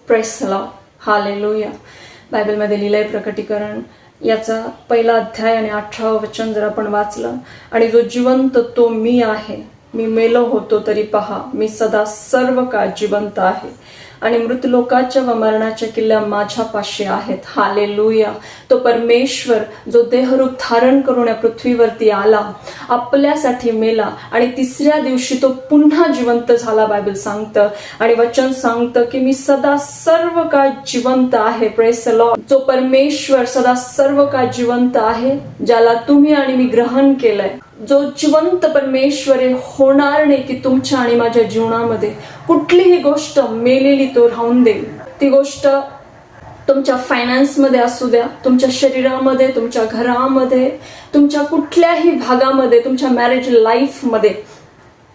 Press the Lord, hallelujah. बायबलमध्ये लिहिलंय प्रकटीकरण याचा 1 अध्याय आणि 18 वचन जर आपण वाचलं, आणि जो जिवंत तो मी आहे, मी मेलो होतो तरी पहा मी सदा सर्व काळ जिवंत आहे, आणि मृतलोकाच्या व मरणाच्या किल्ल्या माझ्यापाशी आहेत. हालेलुया. तो परमेश्वर जो देहरूप धारण करून या पृथ्वीवरती आला, आपल्यासाठी मेला, आणि 3ऱ्या दिवशी तो पुन्हा जिवंत झाला. बायबल सांगतं आणि वचन सांगतं की मी सदा सर्व काळ जिवंत आहे. Praise the Lord. जो परमेश्वर सदा सर्व काळ जिवंत आहे, ज्याला तुम्ही आणि मी ग्रहण केलंय, जो जिवंत परमेश्वर होणार नाही की तुमच्या आणि माझ्या जीवनामध्ये कुठलीही गोष्ट मेलेली तो राहून देईल. ती गोष्ट तुमच्या फायनान्समध्ये असू द्या, तुमच्या शरीरामध्ये, तुमच्या घरामध्ये, तुमच्या कुठल्याही भागामध्ये, तुमच्या मॅरेज लाईफमध्ये,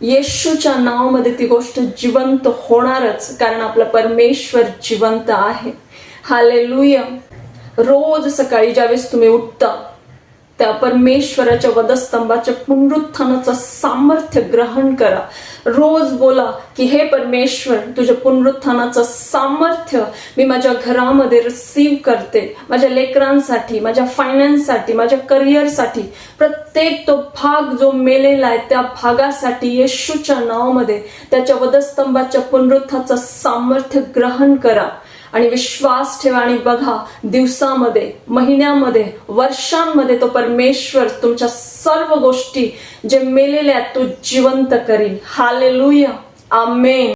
येशूच्या नावामध्ये ती गोष्ट जिवंत होणारच, कारण आपला परमेश्वर जिवंत आहे. हालेलुया. रोज सकाळी ज्यावेळेस तुम्ही उठता, त्या परमेश्वराच्या वधस्तंभाच्या पुनरुत्थानाचं सामर्थ्य ग्रहण करा. रोज बोला की हे परमेश्वर, तुझ्या पुनरुत्थानाचं सामर्थ्य मी माझ्या घरामध्ये रिसीव्ह करते, माझ्या लेकरांसाठी, माझ्या फायनान्ससाठी, माझ्या करिअरसाठी. प्रत्येक तो भाग जो मेलेला आहे त्या भागासाठी येशूच्या नावामध्ये त्याच्या वधस्तंभाच्या पुनरुत्थानाचं सामर्थ्य ग्रहण करा आणि विश्वास ठेवा आणि बघा, दिवसामध्ये, महिन्यामध्ये, वर्षांमध्ये तो परमेश्वर तुमच्या सर्व गोष्टी जे मेलेल्या आहेत तो जिवंत करील. हालेलुया. आमेन.